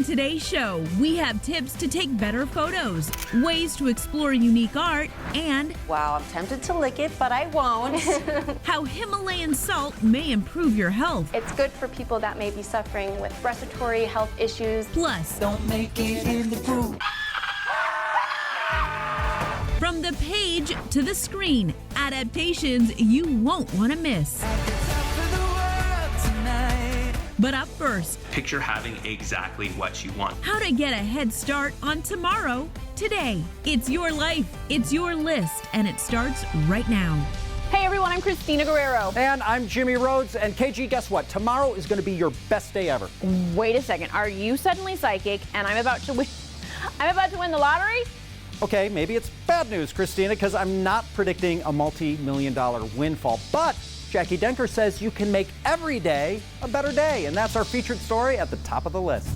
today's show, we have tips to take better photos, ways to explore unique art, and wow, I'm tempted to lick it, but I won't. how Himalayan salt may improve your health. It's good for people that may be suffering with respiratory health issues. Plus, don't make it in the group. From the page to the screen, adaptations you won't want to miss. But up first, picture having exactly what you want. How to get a head start on tomorrow, today. It's your life, it's your list, and it starts right now. Hey everyone, I'm Christina Guerrero. And I'm Jimmy Rhodes. And KG, guess what? Tomorrow is going to be your best day ever. Wait a second, are you suddenly psychic and I'm about to win the lottery? Okay, maybe it's bad news, Christina, because I'm not predicting a multi-million-dollar windfall. But Jackie Denker says you can make every day a better day. And that's our featured story at the top of the list.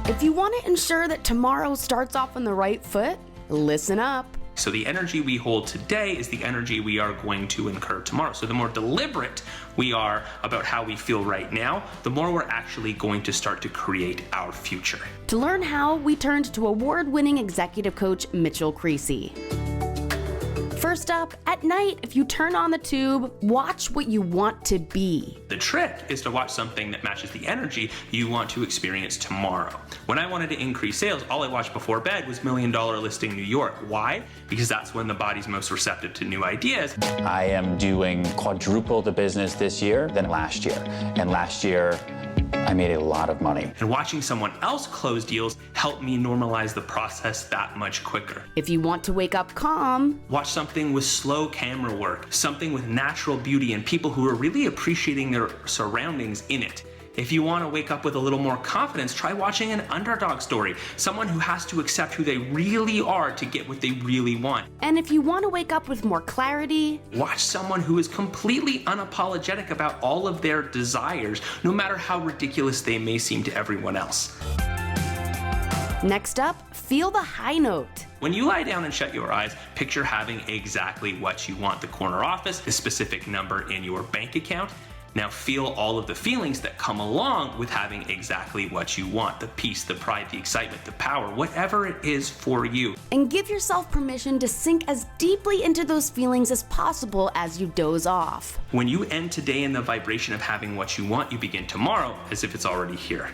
If you want to ensure that tomorrow starts off on the right foot, listen up. So the energy we hold today is the energy we are going to incur tomorrow. So the more deliberate we are about how we feel right now, the more we're actually going to start to create our future. To learn how, we turned to award-winning executive coach Mitchell Creasy. First up, at night, if you turn on the tube, watch what you want to be. The trick is to watch something that matches the energy you want to experience tomorrow. When I wanted to increase sales, all I watched before bed was $1 Million Listing New York. Why? Because that's when the body's most receptive to new ideas. I am doing quadruple the business this year than last year. And last year, I made a lot of money. And watching someone else close deals helped me normalize the process that much quicker. If you want to wake up calm, watch something with slow camera work, something with natural beauty and people who are really appreciating their surroundings in it. If you want to wake up with a little more confidence, try watching an underdog story, someone who has to accept who they really are to get what they really want. And if you want to wake up with more clarity, watch someone who is completely unapologetic about all of their desires, no matter how ridiculous they may seem to everyone else. Next up, feel the high note. When you lie down and shut your eyes, picture having exactly what you want: the corner office, the specific number in your bank account. Now feel all of the feelings that come along with having exactly what you want: the peace, the pride, the excitement, the power, whatever it is for you. And give yourself permission to sink as deeply into those feelings as possible as you doze off. When you end today in the vibration of having what you want, you begin tomorrow as if it's already here.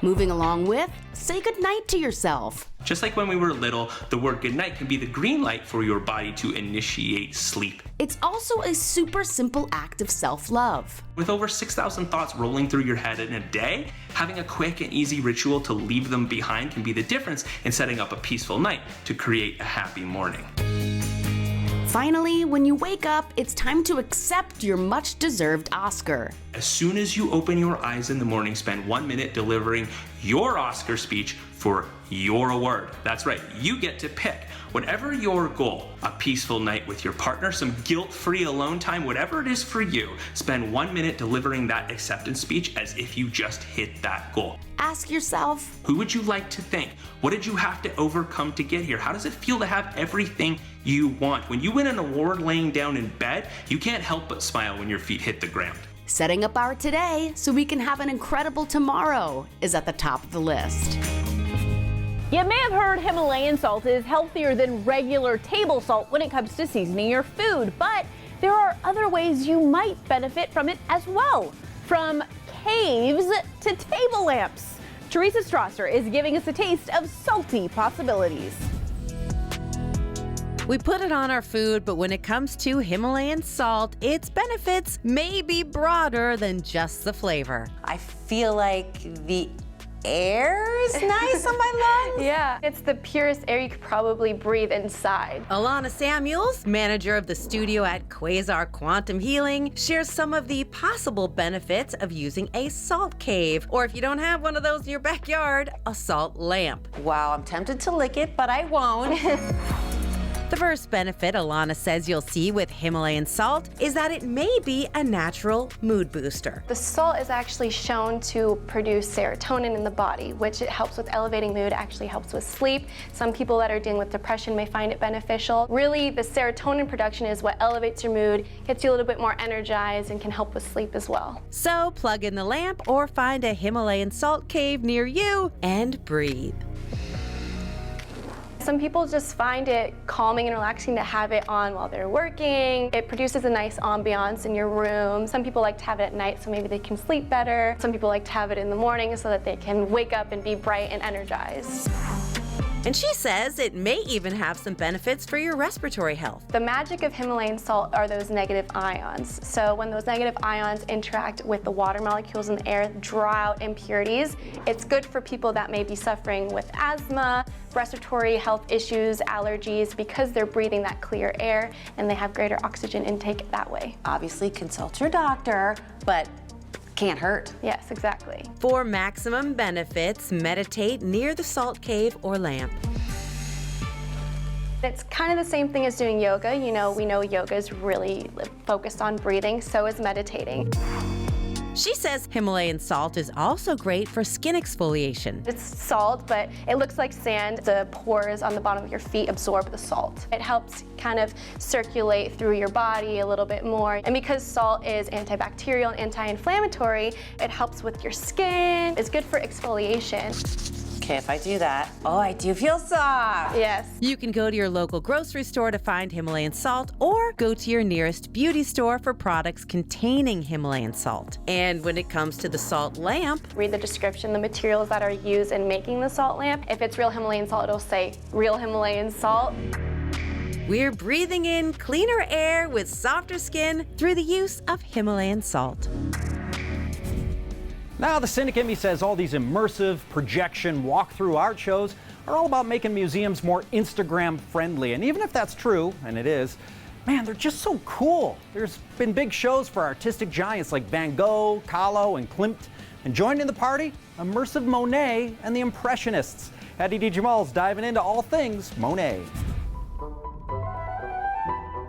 Moving along with, say goodnight to yourself. Just like when we were little, the word goodnight can be the green light for your body to initiate sleep. It's also a super simple act of self-love. With over 6,000 thoughts rolling through your head in a day, having a quick and easy ritual to leave them behind can be the difference in setting up a peaceful night to create a happy morning. Finally, when you wake up, it's time to accept your much-deserved Oscar. As soon as you open your eyes in the morning, spend 1 minute delivering your Oscar speech for your award. That's right, you get to pick. Whatever your goal, a peaceful night with your partner, some guilt-free alone time, whatever it is for you, spend 1 minute delivering that acceptance speech as if you just hit that goal. Ask yourself, who would you like to thank? What did you have to overcome to get here? How does it feel to have everything you want? When you win an award laying down in bed, you can't help but smile when your feet hit the ground. Setting up our today so we can have an incredible tomorrow is at the top of the list. You may have heard Himalayan salt is healthier than regular table salt when it comes to seasoning your food, but there are other ways you might benefit from it as well. From caves to table lamps. Teresa Strasser is giving us a taste of salty possibilities. We put it on our food, but when it comes to Himalayan salt, its benefits may be broader than just the flavor. I feel like the air is nice on my lungs. Yeah, it's the purest air you could probably breathe inside. Alana Samuels, manager of the studio at Quasar Quantum Healing, shares some of the possible benefits of using a salt cave, or if you don't have one of those in your backyard, a salt lamp. Wow, I'm tempted to lick it, but I won't. The first benefit Alana says you'll see with Himalayan salt is that it may be a natural mood booster. The salt is actually shown to produce serotonin in the body, which it helps with elevating mood, actually helps with sleep. Some people that are dealing with depression may find it beneficial. Really, the serotonin production is what elevates your mood, gets you a little bit more energized, and can help with sleep as well. So plug in the lamp or find a Himalayan salt cave near you and breathe. Some people just find it calming and relaxing to have it on while they're working. It produces a nice ambiance in your room. Some people like to have it at night so maybe they can sleep better. Some people like to have it in the morning so that they can wake up and be bright and energized. And she says it may even have some benefits for your respiratory health. The magic of Himalayan salt are those negative ions. So when those negative ions interact with the water molecules in the air, draw out impurities. It's good for people that may be suffering with asthma, respiratory health issues, allergies, because they're breathing that clear air and they have greater oxygen intake that way. Obviously, consult your doctor, but can't hurt. Yes, exactly. For maximum benefits, meditate near the salt cave or lamp. It's kind of the same thing as doing yoga. You know, we know yoga is really focused on breathing, so is meditating. She says Himalayan salt is also great for skin exfoliation. It's salt, but it looks like sand. The pores on the bottom of your feet absorb the salt. It helps kind of circulate through your body a little bit more. And because salt is antibacterial and anti-inflammatory, it helps with your skin. It's good for exfoliation. Okay, if I do that, oh, I do feel soft. Yes. You can go to your local grocery store to find Himalayan salt or go to your nearest beauty store for products containing Himalayan salt. And when it comes to the salt lamp, read the description, the materials that are used in making the salt lamp. If it's real Himalayan salt, it'll say real Himalayan salt. We're breathing in cleaner air with softer skin through the use of Himalayan salt. Now, the cynic in me says all these immersive projection walkthrough art shows are all about making museums more Instagram friendly. And even if that's true, and it is, man, they're just so cool. There's been big shows for artistic giants like Van Gogh, Kahlo, and Klimt. And joining the party, Immersive Monet and the Impressionists. Hattie D. Jamal's diving into all things Monet.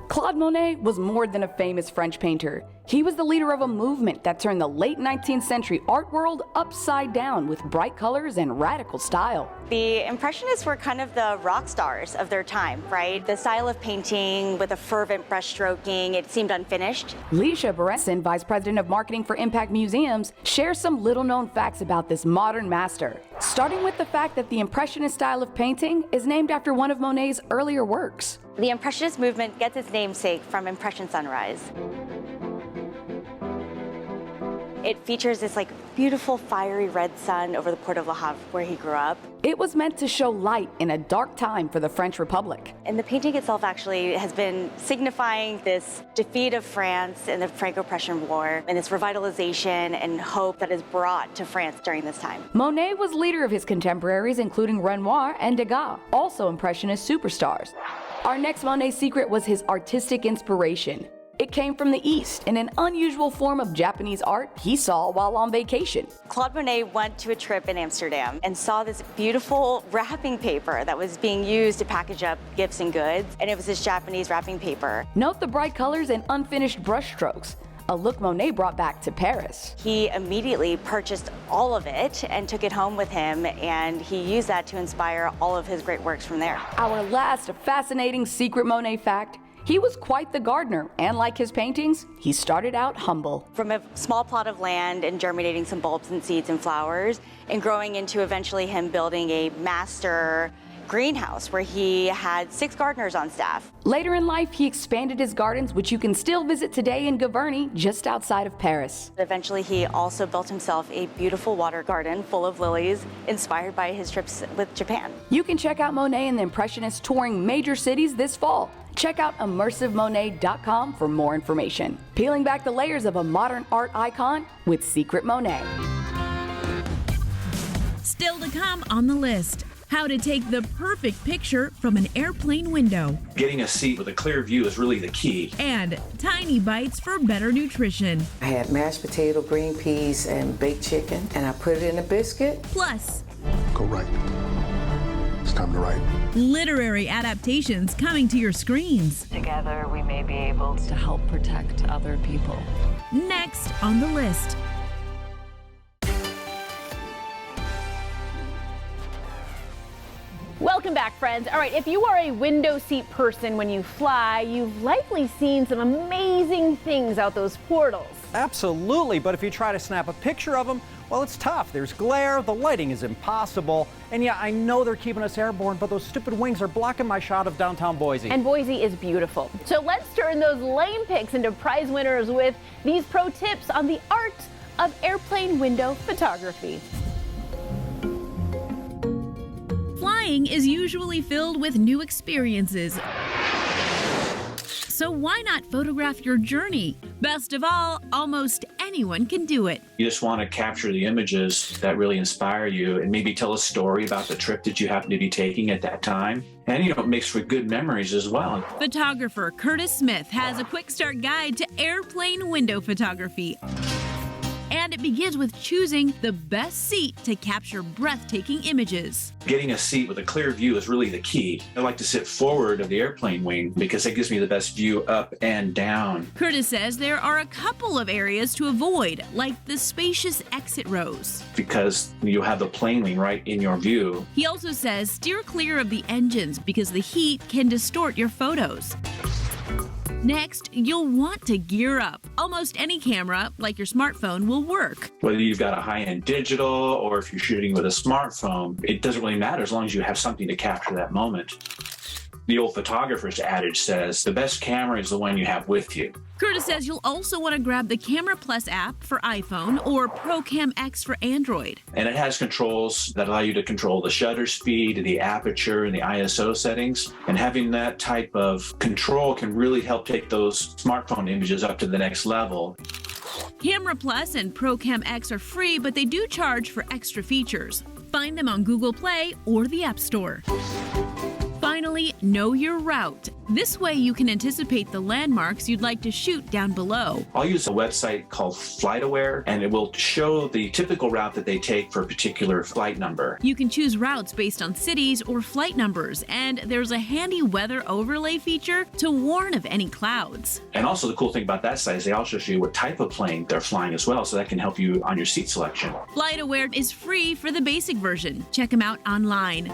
Claude Monet was more than a famous French painter. He was the leader of a movement that turned the late 19th century art world upside down with bright colors and radical style. The Impressionists were kind of the rock stars of their time, right? The style of painting with a fervent brushstroking, it seemed unfinished. Leisha Beresson, Vice President of Marketing for Impact Museums, shares some little-known facts about this modern master, starting with the fact that the Impressionist style of painting is named after one of Monet's earlier works. The Impressionist movement gets its namesake from Impression Sunrise. It features this beautiful fiery red sun over the Port of Le Havre where he grew up. It was meant to show light in a dark time for the French Republic. And the painting itself actually has been signifying this defeat of France in the Franco-Prussian War and this revitalization and hope that is brought to France during this time. Monet was leader of his contemporaries, including Renoir and Degas, also Impressionist superstars. Our next Monet secret was his artistic inspiration. It came from the East in an unusual form of Japanese art he saw while on vacation. Claude Monet went to a trip in Amsterdam and saw this beautiful wrapping paper that was being used to package up gifts and goods, and it was this Japanese wrapping paper. Note the bright colors and unfinished brushstrokes, a look Monet brought back to Paris. He immediately purchased all of it and took it home with him, and he used that to inspire all of his great works from there. Our last fascinating secret Monet fact: he was quite the gardener, and like his paintings, he started out humble. From a small plot of land and germinating some bulbs and seeds and flowers, and growing into eventually him building a master greenhouse where he had 6 gardeners on staff. Later in life, he expanded his gardens, which you can still visit today in Gavarnie, just outside of Paris. Eventually, he also built himself a beautiful water garden full of lilies, inspired by his trips with Japan. You can check out Monet and the Impressionists touring major cities this fall. Check out immersivemonet.com for more information. Peeling back the layers of a modern art icon with Secret Monet. Still to come on the list: how to take the perfect picture from an airplane window. Getting a seat with a clear view is really the key. And tiny bites for better nutrition. I had mashed potato, green peas, and baked chicken, and I put it in a biscuit. Plus, go right. it's time to write. Literary adaptations coming to your screens. Together, we may be able to help protect other people. Next on the list. Welcome back, friends. All right, if you are a window seat person when you fly, you've likely seen some amazing things out those portals. Absolutely, but if you try to snap a picture of them, well, it's tough. There's glare, the lighting is impossible, and yeah, I know they're keeping us airborne, but those stupid wings are blocking my shot of downtown Boise. And Boise is beautiful. So let's turn those lame pics into prize winners with these pro tips on the art of airplane window photography. Flying is usually filled with new experiences. So why not photograph your journey? Best of all, almost anyone can do it. You just want to capture the images that really inspire you and maybe tell a story about the trip that you happen to be taking at that time. And, it makes for good memories as well. Photographer Curtis Smith has a quick start guide to airplane window photography. And it begins with choosing the best seat to capture breathtaking images. Getting a seat with a clear view is really the key. I like to sit forward of the airplane wing because it gives me the best view up and down. Curtis says there are a couple of areas to avoid, like the spacious exit rows. Because you have the plane wing right in your view. He also says steer clear of the engines because the heat can distort your photos. Next, you'll want to gear up. Almost any camera, like your smartphone, will work. Whether you've got a high-end digital or if you're shooting with a smartphone, it doesn't really matter as long as you have something to capture that moment. The old photographer's adage says, the best camera is the one you have with you. Curtis says you'll also want to grab the Camera Plus app for iPhone or ProCam X for Android. And it has controls that allow you to control the shutter speed, the aperture, and the ISO settings. And having that type of control can really help take those smartphone images up to the next level. Camera Plus and ProCam X are free, but they do charge for extra features. Find them on Google Play or the App Store. Finally, know your route. This way you can anticipate the landmarks you'd like to shoot down below. I'll use a website called FlightAware, and it will show the typical route that they take for a particular flight number. You can choose routes based on cities or flight numbers, and there's a handy weather overlay feature to warn of any clouds. And also the cool thing about that site is they also show you what type of plane they're flying as well, so that can help you on your seat selection. FlightAware is free for the basic version. Check them out online.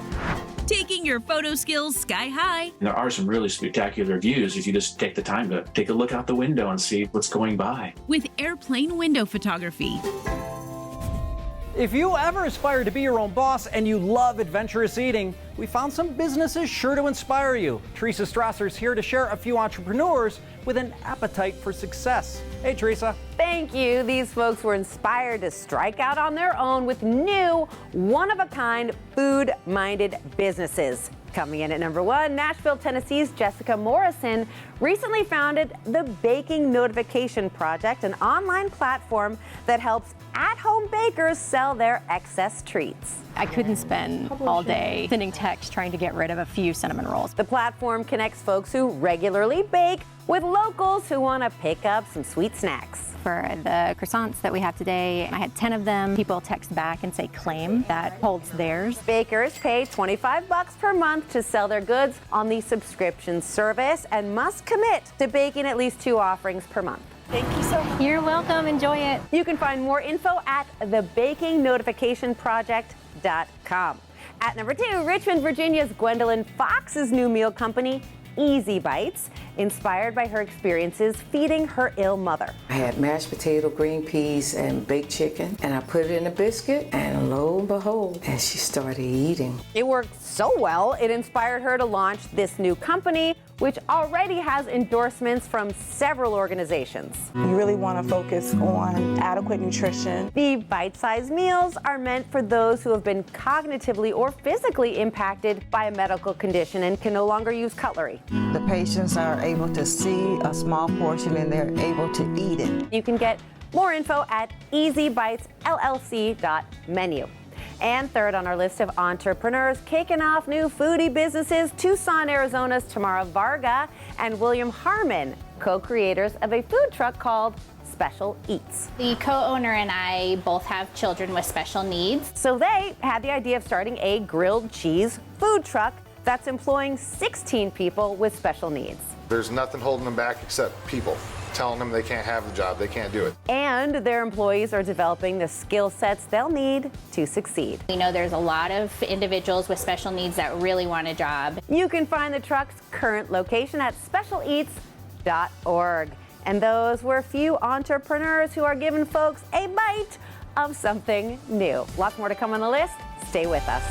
Taking your photo skills sky high. And there are some really spectacular views if you just take the time to take a look out the window and see what's going by. With airplane window photography. If you ever aspire to be your own boss and you love adventurous eating, we found some businesses sure to inspire you. Teresa Strasser's here to share a few entrepreneurs with an appetite for success. Hey, Teresa. Thank you. These folks were inspired to strike out on their own with new, one-of-a-kind, food-minded businesses. Coming in at number one, Nashville, Tennessee's Jessica Morrison recently founded the Baking Notification Project, an online platform that helps at-home bakers sell their excess treats. I couldn't spend all day sending texts trying to get rid of a few cinnamon rolls. The platform connects folks who regularly bake with locals who want to pick up some sweet snacks. For the croissants that we have today, I had 10 of them. People text back and say claim. That holds theirs. Bakers pay $25 per month to sell their goods on the subscription service and must commit to baking at least 2 offerings per month. Thank you so much. You're welcome. Enjoy it. You can find more info at thebakingnotificationproject.com. At number 2, Richmond, Virginia's Gwendolyn Fox's new meal company, Easy Bites, inspired by her experiences feeding her ill mother. I had mashed potato, green peas, and baked chicken, and I put it in a biscuit, and lo and behold, and she started eating. It worked so well, it inspired her to launch this new company, which already has endorsements from several organizations. You really want to focus on adequate nutrition. The bite-sized meals are meant for those who have been cognitively or physically impacted by a medical condition and can no longer use cutlery. The patients are able to see a small portion and they're able to eat it. You can get more info at easybitesllc.menu. And third on our list of entrepreneurs kicking off new foodie businesses, Tucson, Arizona's Tamara Varga and William Harmon, co-creators of a food truck called Special Eats. The co-owner and I both have children with special needs. So they had the idea of starting a grilled cheese food truck that's employing 16 people with special needs. There's nothing holding them back except people telling them they can't have the job, they can't do it. And their employees are developing the skill sets they'll need to succeed. We know there's a lot of individuals with special needs that really want a job. You can find the truck's current location at specialeats.org. And those were a few entrepreneurs who are giving folks a bite of something new. Lots more to come on the list. Stay with us.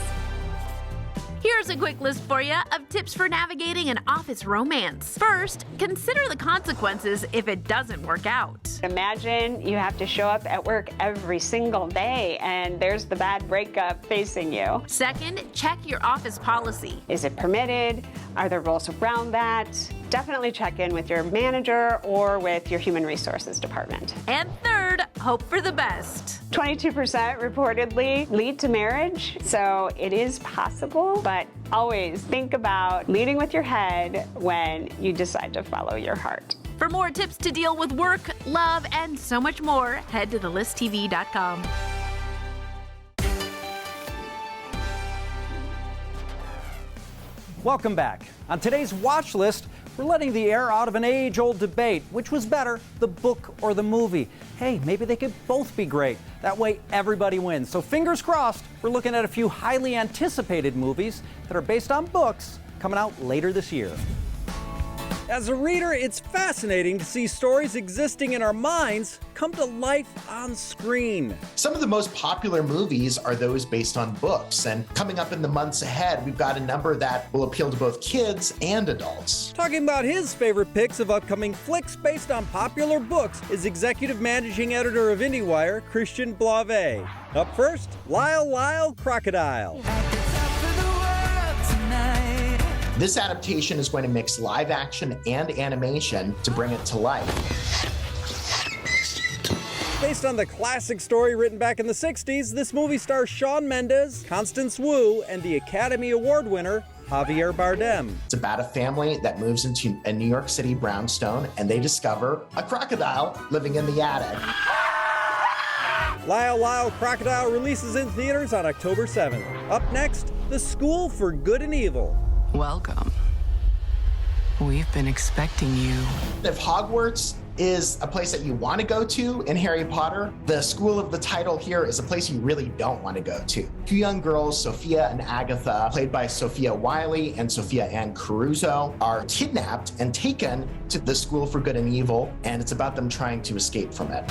Here's a quick list for you of tips for navigating an office romance. First, consider the consequences if it doesn't work out. Imagine you have to show up at work every single day and there's the bad breakup facing you. Second, check your office policy. Is it permitted? Are there rules around that? Definitely check in with your manager or with your human resources department. And third, hope for the best. 22% reportedly lead to marriage, so it is possible, but always think about leading with your head when you decide to follow your heart. For more tips to deal with work, love, and so much more, head to thelisttv.com. Welcome back. On today's watch list, we're letting the air out of an age-old debate. Which was better, the book or the movie? Hey, maybe they could both be great. That way everybody wins. So fingers crossed, we're looking at a few highly anticipated movies that are based on books coming out later this year. As a reader, it's fascinating to see stories existing in our minds come to life on screen. Some of the most popular movies are those based on books, and coming up in the months ahead, we've got a number that will appeal to both kids and adults. Talking about his favorite picks of upcoming flicks based on popular books is executive managing editor of IndieWire, Christian Blave. Up first, Lyle Crocodile. This adaptation is going to mix live action and animation to bring it to life. Based on the classic story written back in the 60s, this movie stars Shawn Mendes, Constance Wu, and the Academy Award winner, Javier Bardem. It's about a family that moves into a New York City brownstone, and they discover a crocodile living in the attic. Lyle Crocodile releases in theaters on October 7th. Up next, The School for Good and Evil. Welcome. We've been expecting you. If Hogwarts is a place that you want to go to in Harry Potter, the school of the title here is a place you really don't want to go to. Two young girls, Sophia and Agatha, played by Sophia Wiley and Sophia Ann Caruso, are kidnapped and taken to the School for Good and Evil, and it's about them trying to escape from it.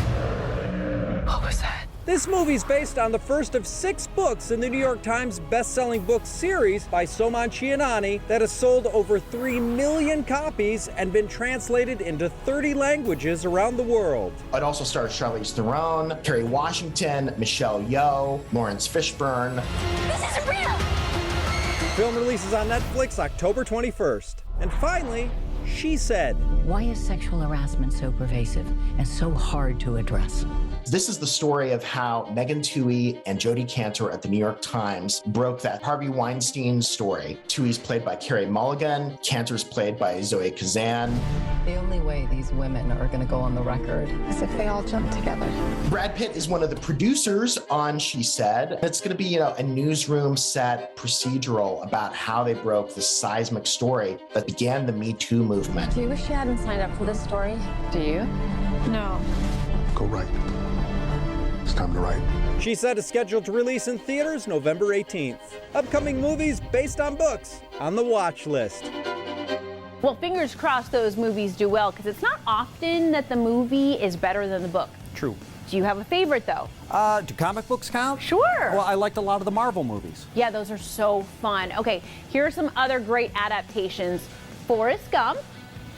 What was that? This movie's based on the first of 6 books in the New York Times best-selling book series by Soman Chianani that has sold over 3 million copies and been translated into 30 languages around the world. It also stars Charlize Theron, Kerry Washington, Michelle Yeoh, Lawrence Fishburne. This isn't real! Film releases on Netflix October 21st. And finally, She Said. Why is sexual harassment so pervasive and so hard to address? This is the story of how Megan Twohey and Jodie Cantor at the New York Times broke that Harvey Weinstein story. Twohey's played by Carey Mulligan, Cantor's played by Zoe Kazan. The only way these women are going to go on the record is if they all jump together. Brad Pitt is one of the producers on She Said. It's going to be, a newsroom set procedural about how they broke this seismic story that began the Me Too movement. Do you wish you hadn't signed up for this story? Do you? No. Go write. It's time to write. She Said is scheduled to release in theaters November 18th. Upcoming movies based on books on the watch list. Well, fingers crossed those movies do well, because it's not often that the movie is better than the book. True. Do you have a favorite, though? Do comic books count? Sure. Well, I liked a lot of the Marvel movies. Yeah, those are so fun. Okay, here are some other great adaptations. Forrest Gump,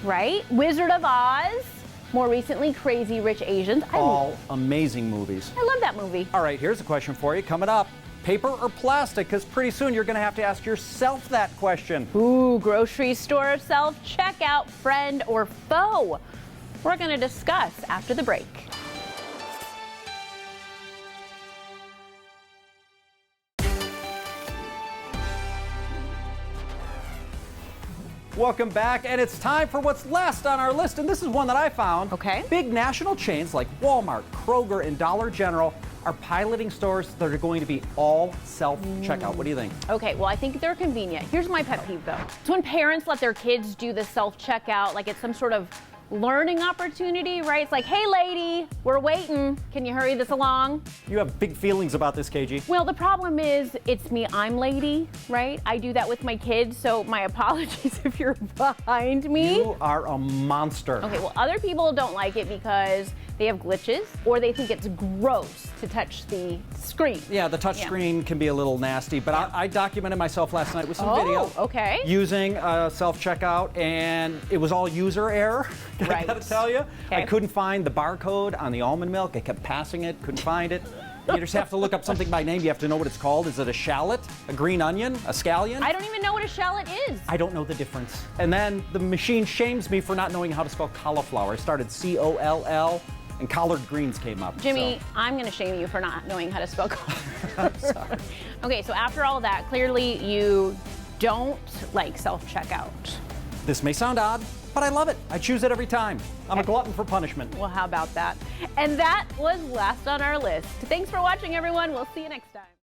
right? Wizard of Oz. More recently, Crazy Rich Asians. All amazing movies. I love that movie. All right, here's a question for you coming up. Paper or plastic? Because pretty soon you're going to have to ask yourself that question. Ooh, grocery store self-checkout, friend or foe? We're going to discuss after the break. Welcome back, and it's time for what's last on our list, and this is one that I found. Okay. Big national chains like Walmart, Kroger, and Dollar General are piloting stores that are going to be all self-checkout. What do you think? Okay, well, I think they're convenient. Here's my pet peeve, though. It's when parents let their kids do the self-checkout like it's some sort of learning opportunity, right? It's like, hey, lady, we're waiting. Can you hurry this along? You have big feelings about this, KG. Well, the problem is it's me, I'm lady, right? I do that with my kids, so my apologies if you're behind me. You are a monster. Okay, well, other people don't like it because they have glitches or they think it's gross to touch the screen. Yeah, the touch screen can be a little nasty, but I documented myself last night with some video. Okay. Using self-checkout, and it was all user error. I gotta tell you. I couldn't find the barcode on the almond milk. I kept passing it, couldn't find it. You just have to look up something by name. You have to know what it's called. Is it a shallot, a green onion, a scallion? I don't even know what a shallot is. I don't know the difference. And then the machine shames me for not knowing how to spell cauliflower. I started C-O-L-L, and collard greens came up. Jimmy, I'm gonna shame you for not knowing how to spell cauliflower. I'm sorry. Okay, so after all that, clearly you don't like self-checkout. This may sound odd, but I love it. I choose it every time. I'm a glutton for punishment. Well, how about that? And that was last on our list. Thanks for watching, everyone. We'll see you next time.